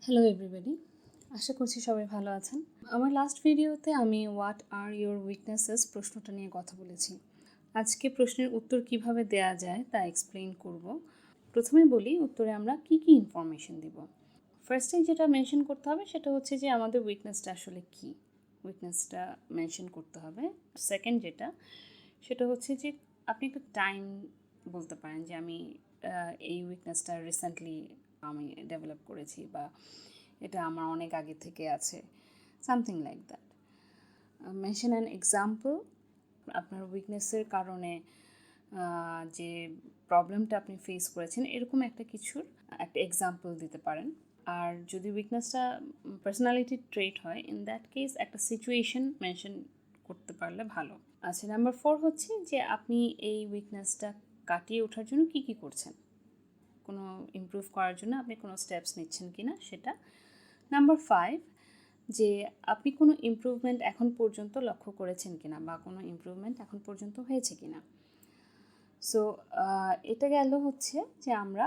Hello everybody, আশা করছি সবাই ভালো আছেন। আমার লাস্ট ভিডিওতে আমি হোয়াট আর ইয়োর উইকনেসেস প্রশ্নটা নিয়ে কথা বলেছি। আজকে প্রশ্নের উত্তর কিভাবে দেয়া যায় তা এক্সপ্লেইন করব। প্রথমে বলি উত্তরে আমরা কি ইনফরমেশন দিব। ফার্স্টে যেটা মেনশন করতে হবে সেটা হচ্ছে যে আমাদের উইকনেসটা আসলে কী, উইকনেসটা মেনশন করতে হবে। সেকেন্ড সেটা হচ্ছে যে আপনি একটু টাইম বলতে পারেন যে আমি এই উইকনেসটা রিসেন্টলি আমি ডেভেলপ করেছি বা এটা আমার অনেক আগে থেকে আছে, something like that. Mention an example, আপনার উইকনেসের কারণে যে প্রবলেমটা আপনি ফেস করেছেন এরকম একটা কিছুর একটা এক্সাম্পল দিতে পারেন। আর যদি উইকনেসটা পার্সোনালিটি ট্রেট হয়, ইন দ্যাট কেস একটা সিচুয়েশন মেনশন করতে পারলে ভালো। আচ্ছা, নাম্বার 4 হচ্ছে যে আপনি এই উইকনেসটা কাটিয়ে ওঠার জন্য কী করছেন, কোনো ইমপ্রুভ করার জন্য আপনি কোনো স্টেপস নিচ্ছেন কি না সেটা। নাম্বার 5, যে আপনি কোনো ইমপ্রুভমেন্ট এখন পর্যন্ত লক্ষ্য করেছেন কিনা বা কোনো ইমপ্রুভমেন্ট এখন পর্যন্ত হয়েছে কিনা। সো এটা গেল হচ্ছে যে আমরা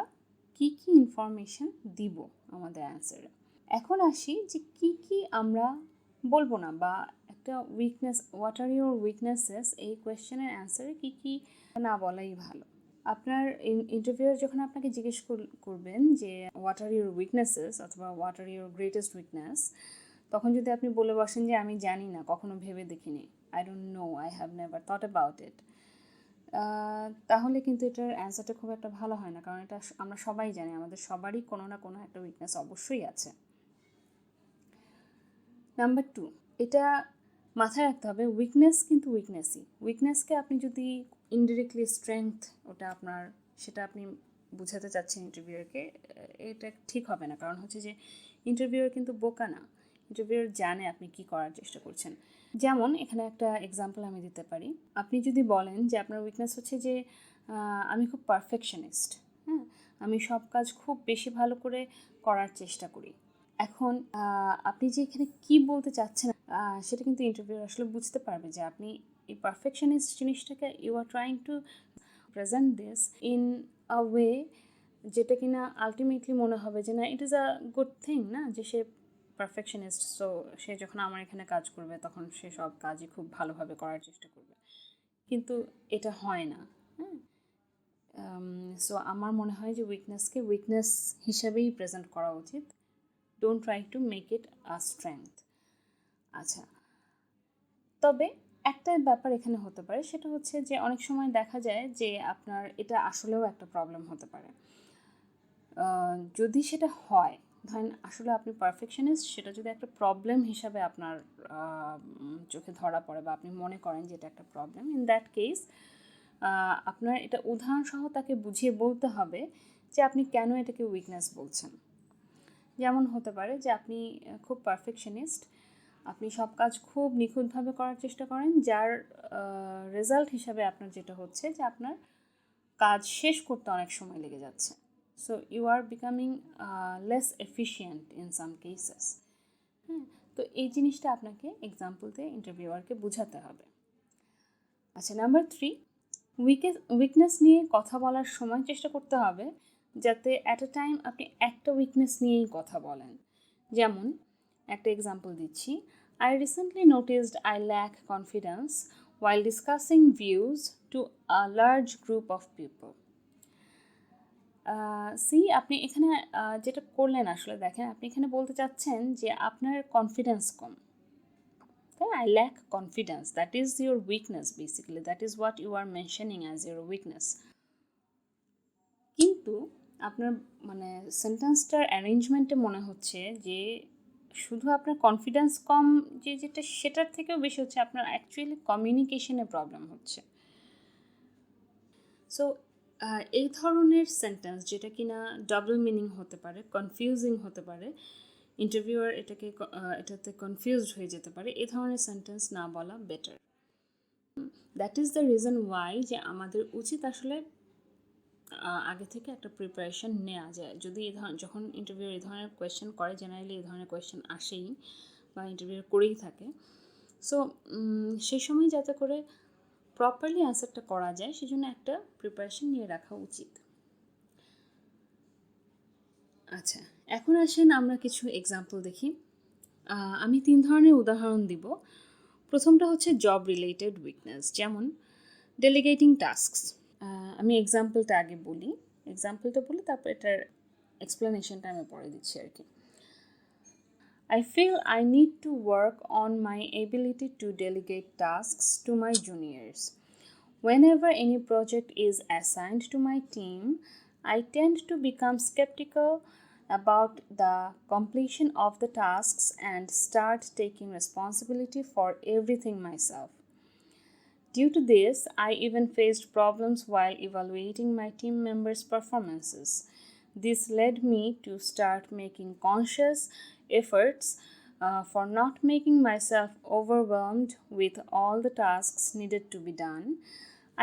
কি ইনফরমেশন দিব আমাদের অ্যান্সারে। এখন আসি যে কি আমরা বলবো না, বা একটা weakness, what are your weaknesses, এই কোয়েশ্চেনের অ্যান্সারে কি না বলাই ভালো। আপনার ইন্টারভিউয়ার যখন আপনাকে জিজ্ঞেস করবেন যে হোয়াট আর ইউর উইকনেসেস অথবা what are your greatest weakness, তখন যদি আপনি বলে বসেন যে আমি জানি না, কখনো ভেবে দেখিনি, I don't know, I have never thought about it, তাহলে কিন্তু এটার অ্যান্সারটা খুব একটা ভালো হয় না। কারণ এটা আমরা সবাই জানি, আমাদের সবারই কোনো না কোনো একটা উইকনেস অবশ্যই আছে। নাম্বার 2, এটা মাথায় রাখতে হবে, উইকনেস কিন্তু উইকনেসই। উইকনেসকে আপনি যদি ইনডিরেক্টলি স্ট্রেংথ ওটা আপনার, সেটা আপনি বুঝাতে চাচ্ছেন ইন্টারভিউয়ারকে, এটা ঠিক হবে না। কারণ হচ্ছে যে ইন্টারভিউয়ার কিন্তু বোকা না, ইন্টারভিউয়ার জানে আপনি কি করার চেষ্টা করছেন। যেমন এখানে একটা এক্সাম্পল আমি দিতে পারি। আপনি যদি বলেন যে আপনার উইকনেস হচ্ছে যে আমি খুব পারফেকশনিস্ট, হ্যাঁ, আমি সব কাজ খুব বেশি ভালো করে করার চেষ্টা করি। এখন আপনি যে এখানে কী বলতে চাচ্ছেন সেটা কিন্তু ইন্টারভিউ আসলে বুঝতে পারবে যে আপনি এই পারফেকশনিস্ট জিনিসটাকে you are trying to present this in a way যেটা কিনা আলটিমেটলি মনে হবে যে না, it is a good thing না, যে সে পারফেকশনিস্ট, সো সে যখন আমার এখানে কাজ করবে তখন সে সব কাজই খুব ভালোভাবে করার চেষ্টা করবে। কিন্তু এটা হয় না, হ্যাঁ। সো আমার মনে হয় যে উইকনেসকে উইকনেস হিসাবেই প্রেজেন্ট করা উচিত। Don't try to make it a strength. আচ্ছা, তবে একটা ব্যাপার এখানে হতে পারে, সেটা হচ্ছে যে অনেক সময় দেখা যায় যে আপনার এটা আসলেও একটা প্রবলেম হতে পারে। যদি সেটা হয়, ধরেন আসলে আপনি পারফেকশনিস্ট, সেটা যদি একটা প্রবলেম হিসাবে আপনার চোখে ধরা পড়ে বা আপনি মনে করেন যে এটা একটা প্রবলেম, ইন দ্যাট কেস আপনার এটা উদাহরণসহ তাকে বুঝিয়ে বলতে হবে যে আপনি কেন এটাকে উইকনেস বলছেন। যেমন হতে পারে যে আপনি খুব পারফেকশনিস্ট, আপনি সব কাজ খুব নিখুঁতভাবে করার চেষ্টা করেন, যার রেজাল্ট হিসাবে আপনার যেটা হচ্ছে যে আপনার কাজ শেষ করতে অনেক সময় লেগে যাচ্ছে। So you are becoming less efficient in some cases. হ্যাঁ, তো এই জিনিসটা আপনাকে এক্সাম্পল দিয়ে ইন্টারভিউয়ারকে বোঝাতে হবে। আচ্ছা, নাম্বার 3, উইকনেস নিয়ে কথা বলার সময় চেষ্টা করতে হবে যাতে অ্যাট এ টাইম আপনি একটা উইকনেস নিয়েই কথা বলেন। যেমন একটা এক্সাম্পল দিচ্ছি, I recently noticed I lack confidence while discussing views to a large group of people. আপনি এখানে যেটা করলেন আসলে দেখেন, আপনি এখানে বলতে চাচ্ছেন যে আপনার কনফিডেন্স কম, তাই I lack confidence, that is your weakness, basically that is what you are mentioning as your weakness. কিন্তু আপনার মানে সেন্টেন্সটার অ্যারেঞ্জমেন্টে মনে হচ্ছে যে শুধু আপনার কনফিডেন্স কম, যেটা সেটার থেকেও বেশি হচ্ছে আপনার অ্যাকচুয়ালি কমিউনিকেশনে প্রবলেম হচ্ছে। সো এই ধরনের সেন্টেন্স যেটা কিনা ডাবল মিনিং হতে পারে, কনফিউজিং হতে পারে, ইন্টারভিউয়ার এটাতে কনফিউজড হয়ে যেতে পারে, এই ধরনের সেন্টেন্স না বলা better. That is the reason why যে আমাদের উচিত আসলে আগে থেকে একটা প্রিপারেশন নেওয়া যায়। যদি যখন ইন্টারভিউ এই ধরনের কোয়েশ্চেন করে, জেনারেলি এই ধরনের কোয়েশ্চেন আসেই বা ইন্টারভিউ করেই থাকে, সো সেই সময় যাতে করে প্রপারলি অ্যান্সারটা করা যায় সেজন্য একটা প্রিপারেশন নিয়ে রাখা উচিত। আচ্ছা, এখন আসেন আমরা কিছু এক্সাম্পল দেখি। আমি 3 ধরনের উদাহরণ দিব। প্রথমটা হচ্ছে জব রিলেটেড উইকনেস, যেমন ডেলিগেটিং টাস্কস। আমি এক্সাম্পলটা আগে বলি, এক্সাম্পলটা বলি তারপর এটার এক্সপ্লেনেশনটা আমি পরে দিচ্ছি আর কি। I feel I need to work on my ability to delegate tasks to my juniors. Whenever any project is assigned to my team, I tend to become skeptical about the completion of the tasks and start taking responsibility for everything myself. Due to this, I even faced problems while evaluating my team members' performances. This led me to start making conscious efforts for not making myself overwhelmed with all the tasks needed to be done.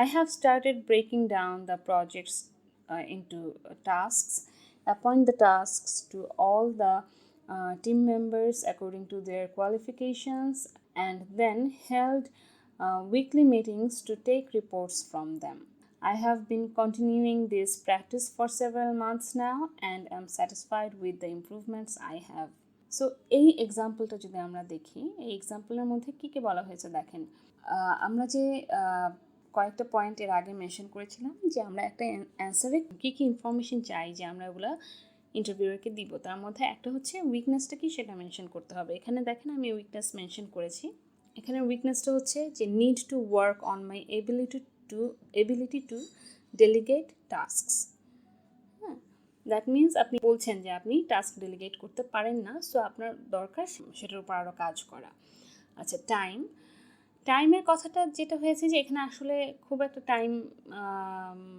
I have started breaking down the projects into tasks, appoint the tasks to all the team members according to their qualifications, and then held weekly meetings to take reports from them. I have been continuing this practice for several months now and am satisfied with the improvements I have. So এই এক্সাম্পলটা যদি আমরা দেখি, এই এক্সাম্পলের মধ্যে কী কী বলা হয়েছে দেখেন। আমরা যে কয়েকটা পয়েন্ট এর আগে মেনশন করেছিলাম যে আমরা একটা অ্যান্সারে কী কী ইনফরমেশন চাই যে আমরা ওগুলো ইন্টারভিউয়ারকে দিব, তার মধ্যে একটা হচ্ছে উইকনেসটা কি সেটা মেনশন করতে হবে। এখানে দেখেন আমি উইকনেস মেনশন করেছি। এখানে উইকনেসটা হচ্ছে যে need to work on my ability to delegate tasks. হ্যাঁ, দ্যাট মিনস আপনি বলছেন যে আপনি টাস্ক ডেলিগেট করতে পারেন না, সো আপনার দরকার সেটার উপর আরও কাজ করা। আচ্ছা, টাইমের কথাটা যেটা হয়েছে যে এখানে আসলে খুব একটা টাইম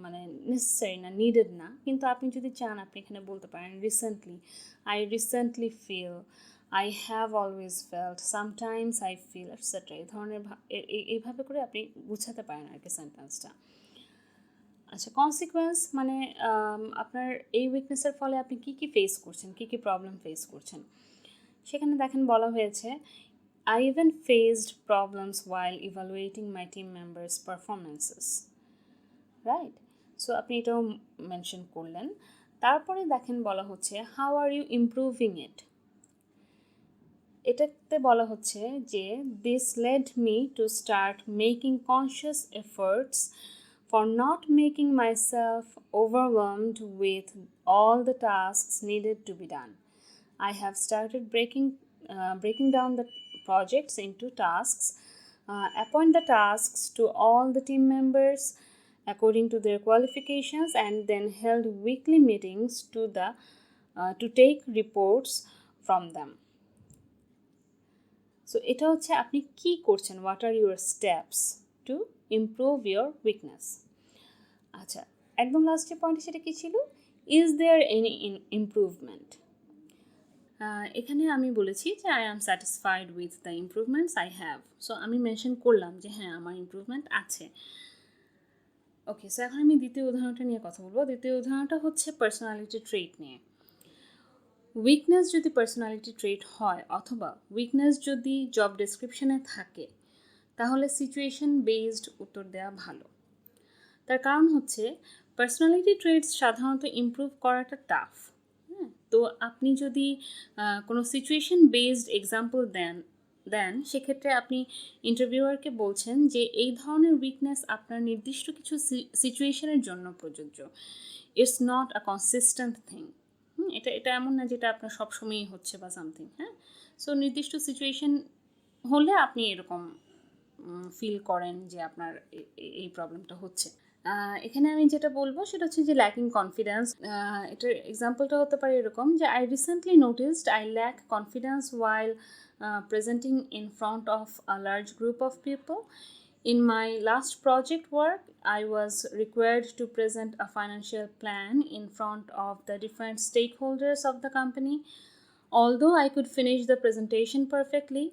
মানে নেসেসারি না, নিডেড না, কিন্তু আপনি যদি চান আপনি এখানে বলতে পারেন I recently feel, I have always felt, sometimes I feel, etc. এই ধরনের এইভাবে করে আপনি গুছাতে পারেন আর কি সেন্টেন্সটা। আচ্ছা, কনসিকুয়েন্স মানে আপনার এই উইকনেসের ফলে আপনি কী কী ফেস করছেন, কী কী প্রবলেম ফেস করছেন। সেখানে দেখেন বলা হয়েছে I even faced problems while evaluating my team members' performances. Right? So আপনি এটাও মেনশন করলেন। তারপরে দেখেন বলা হচ্ছে how are you improving it? এটাতে বলা হচ্ছে যে this led me to start making conscious efforts for not making myself overwhelmed with all the tasks needed to be done. I have started breaking down the projects into tasks, appoint the tasks to all the team members according to their qualifications, and then held weekly meetings to take reports from them. So এটা হচ্ছে আপনি কি করছেন, what are your steps to improve your weakness. আচ্ছা, একদম লাস্টের point সেটা কি ছিল, ইজ দেয়ার এনি ইমপ্রুভমেন্ট। এখানে আমি বলেছি যে I am satisfied with the improvements I have. So আমি মেনশন করলাম যে হ্যাঁ আমার ইমপ্রুভমেন্ট আছে। ওকে, সো এখন আমি দ্বিতীয় উদাহরণটা নিয়ে কথা বলবো। দ্বিতীয় উদাহরণটা হচ্ছে পার্সোনালিটি ট্রেট নিয়ে। উইকনেস যদি পার্সোনালিটি ট্রেট হয় অথবা উইকনেস যদি জব ডেসক্রিপশনে থাকে, তাহলে সিচুয়েশন বেসড উত্তর দেওয়া ভালো। তার কারণ হচ্ছে পার্সোনালিটি ট্রেটস সাধারণত ইমপ্রুভ করাটা টাফ। হ্যাঁ, তো আপনি যদি কোনো সিচুয়েশন বেসড এক্সাম্পল দেন সেক্ষেত্রে আপনি ইন্টারভিউয়ারকে বলছেন যে এই ধরনের উইকনেস আপনার নির্দিষ্ট কিছু সিচুয়েশনের জন্য প্রযোজ্য। It's not a consistent thing. এটা এমন না যেটা আপনার সবসময়ই হচ্ছে বা সামথিং। হ্যাঁ, সো নির্দিষ্ট সিচুয়েশন হলে আপনি এরকম ফিল করেন যে আপনার এই প্রবলেমটা হচ্ছে। এখানে আমি যেটা বলবো সেটা হচ্ছে যে ল্যাকিং কনফিডেন্স। এটার এক্সাম্পলটা হতে পারে এরকম যে I recently noticed I lack confidence while presenting in front of a large group of people. In my last project work, I was required to present a financial plan in front of the different stakeholders of the company. Although I could finish the presentation perfectly,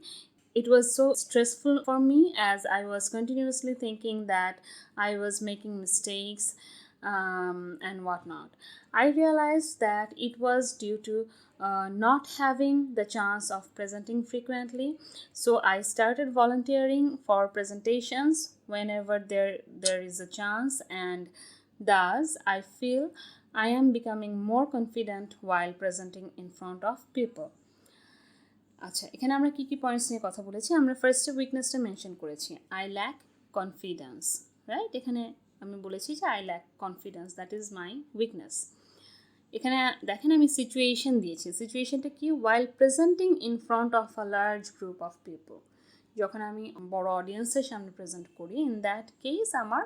it was so stressful for me as I was continuously thinking that I was making mistakes and whatnot. I realized that it was due to not having the chance of presenting frequently, so I started volunteering for presentations whenever there is a chance, and thus I feel I am becoming more confident while presenting in front of people. আচ্ছা, এখানে আমরা কি কি points নিয়ে কথা বলেছি? আমরা ফার্স্টে উইকনেসটা মেনশন করেছি, আই ল্যাক কনফিডেন্স, রাইট? এখানে আমি বলেছি যে I lack confidence, that is my weakness. এখানে দেখেন আমি সিচুয়েশন দিয়েছি। সিচুয়েশনটা কি? While presenting in front of a large group of people, যখন আমি বড় অডিয়েন্সের সামনে প্রেজেন্ট করি, ইন দ্যাট কেস আমার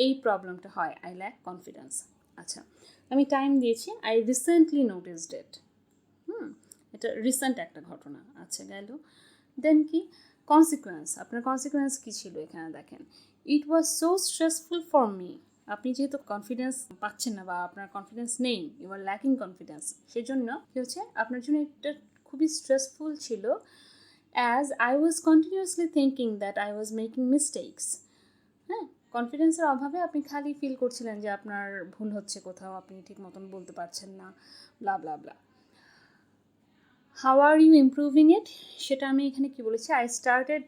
এই প্রবলেমটা হয়, আই ল্যাক কনফিডেন্স। আচ্ছা, আমি টাইম দিয়েছি, আই রিসেন্টলি নোটিসড ইট। এটা রিসেন্ট একটা ঘটনা। আচ্ছা, গেল। দেন কি কনসিকুয়েন্স? আপনার কনসিকুয়েন্স কী ছিল এখানে দেখেন, it was so stressful for me. আপনি যেহেতু কনফিডেন্স পাচ্ছেন না বা আপনার কনফিডেন্স নেই, ইউ আর ল্যাকিং কনফিডেন্স, সেজন্য কী হচ্ছে, আপনার জন্য এটা খুবই স্ট্রেসফুল ছিল, as I was continuously thinking that I was making mistakes. হ্যাঁ, কনফিডেন্সের অভাবে আপনি খালি ফিল করছিলেন যে আপনার ভুল হচ্ছে কোথাও, আপনি ঠিক মতন বলতে পারছেন না, blah blah blah. How are you improving it? সেটা আমি এখানে কি বলেছি, I started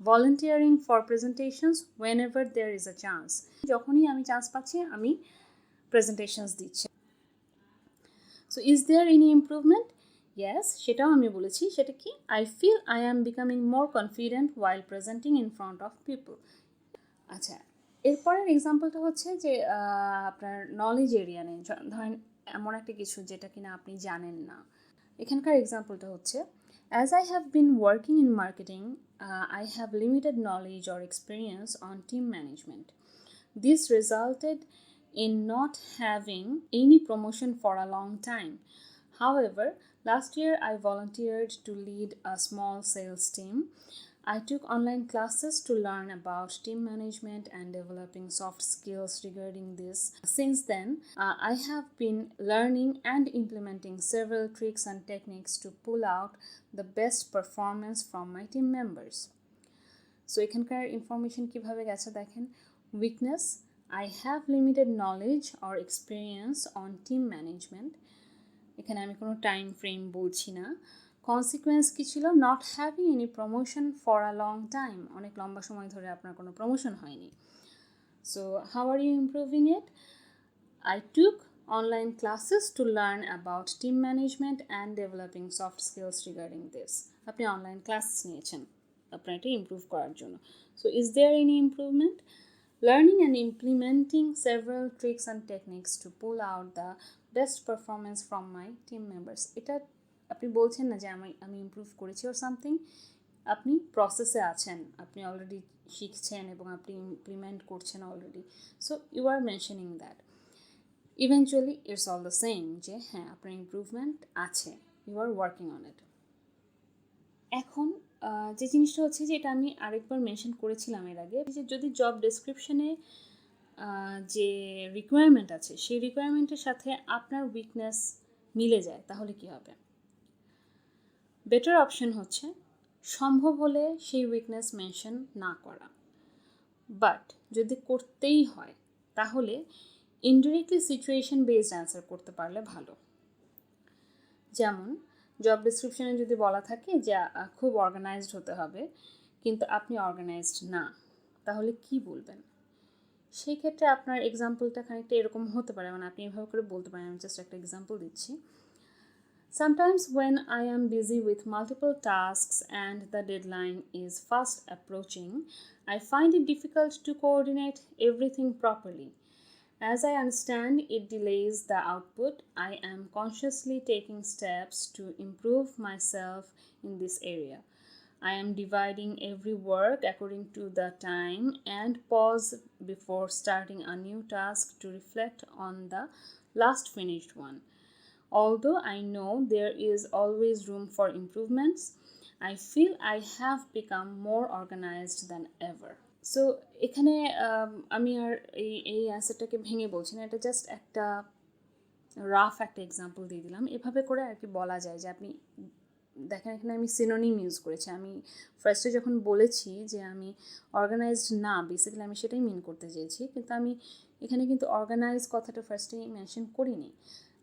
volunteering for presentations whenever there is a chance. যখনই আমি চান্স পাচ্ছি আমি প্রেজেন্টেশনস দিচ্ছি। So is there any improvement? Yes, সেটাও আমি বলেছি। সেটা কি? I feel I am becoming more confident while presenting in front of people. আচ্ছা, এরপরের এক্সাম্পলটা হচ্ছে যে আপনার নলেজ এরিয়া নেই, ধরেন এমন একটা কিছু যেটা কিনা আপনি জানেন না। এখানকার এক্সাম্পলটা হচ্ছে, as I have been working in marketing, I have limited knowledge or experience on team management. This resulted in not having any promotion for a long time. However, last year I volunteered to lead a small sales team. I took online classes to learn about team management and developing soft skills regarding this. Since then, I have been learning and implementing several tricks and techniques to pull out the best performance from my team members. So এখানকার information কিভাবে গেছে দেখেন, weakness, I have limited knowledge or experience on team management. এখানে আমি কোনো time frame বলছি না। Consequence কী ছিল? Not having any promotion for a long time, অনেক লম্বা সময় ধরে আপনার কোনো প্রমোশন হয়নি। So how are you improving it? I took online classes to learn about team management and developing soft skills regarding this. আপনি অনলাইন ক্লাস নিয়েছেন আপনার এটা ইমপ্রুভ করার জন্য। So is there any improvement? Learning and implementing several tricks and techniques to pull out the best performance from my team members. এটা আপনি বলছেন না যে আমি ইমপ্রুভ করেছি or something, আপনি প্রসেসে আছেন, আপনি অলরেডি শিখছেন এবং আপনি ইমপ্লিমেন্ট করছেন already. So you are mentioning that. Eventually it's all the same, যে হ্যাঁ আপনার ইমপ্রুভমেন্ট আছে, you are working on it. এখন যে জিনিসটা হচ্ছে যে এটা আমি আরেকবার মেনশন করেছিলাম এর আগে, যে যদি জব ডেসক্রিপশনে যে রিকোয়ারমেন্ট আছে সেই রিকোয়ারমেন্টের সাথে আপনার উইকনেস মিলে যায় তাহলে কি হবে? বেটার অপশন হচ্ছে সম্ভব হলে সেই উইকনেস মেনশন না করা, বাট যদি করতেই হয় তাহলে ইনডিরেক্টলি সিচুয়েশন বেসড অ্যান্সার করতে পারলে ভালো। যেমন জব ডিসক্রিপশনে যদি বলা থাকে যে খুব অর্গানাইজড হতে হবে, কিন্তু আপনি অর্গানাইজড না, তাহলে কি বলবেন? সেই ক্ষেত্রে আপনার এক্সাম্পলটা খানিকটা এরকম হতে পারে, মানে আপনি এভাবে করে বলতে পারেন। আমি জাস্ট একটা এক্সাম্পল দিচ্ছি। Sometimes when I am busy with multiple tasks and the deadline is fast approaching, I find it difficult to coordinate everything properly. As I understand it delays the output, I am consciously taking steps to improve myself in this area. I am dividing every work according to the time and pause before starting a new task to reflect on the last finished one. Although I know there is always room for improvements, I feel I have become more organized than ever. So এখানে আমি আর এই অ্যান্সারটাকে ভেঙে বলছি না, এটা just একটা rough একটা example দিয়ে দিলাম। এভাবে করে আর কি বলা যায় যে আপনি দেখেন এখানে আমি সিনোনিম ইউজ করেছি। আমি ফার্স্টে যখন বলেছি যে আমি অর্গানাইজড না, বেসিক্যালি আমি সেটাই মিন করতে চেয়েছি, কিন্তু আমি এখানে কিন্তু অর্গানাইজ কথাটা ফার্স্টেই মেনশন করিনি,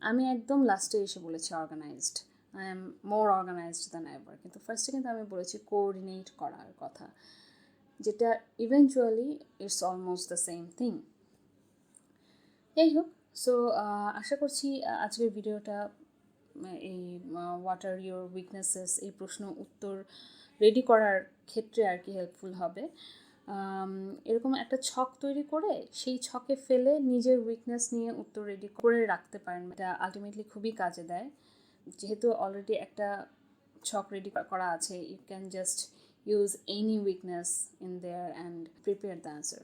আমি একদম লাস্টে এসে বলেছি organised, I am more organised than ever. কিন্তু ফার্স্টে কিন্তু আমি বলেছি কোঅর্ডিনেট করার কথা, যেটা eventually it's almost the same thing. যাই হোক, সো আশা করছি আজকের ভিডিওটা এই হোয়াট আর ইউর উইকনেসেস এই প্রশ্ন উত্তর রেডি করার ক্ষেত্রে আর কি হেল্পফুল হবে। এরকম একটা ছক তৈরি করে সেই ছকে ফেলে নিজের উইকনেস নিয়ে উত্তর রেডি করে রাখতে পারেন। এটা আলটিমেটলি খুবই কাজে দেয়। যেহেতু অলরেডি একটা ছক রেডি করা আছে, you can just use any weakness in there and prepare the answer.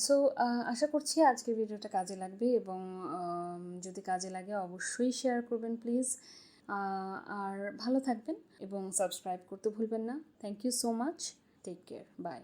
So আশা করছি আজকের ভিডিওটা কাজে লাগবে, এবং যদি কাজে লাগে অবশ্যই শেয়ার করবেন প্লিজ। আর ভালো থাকবেন এবং সাবস্ক্রাইব করতে ভুলবেন না। Thank you so much. Take care. By.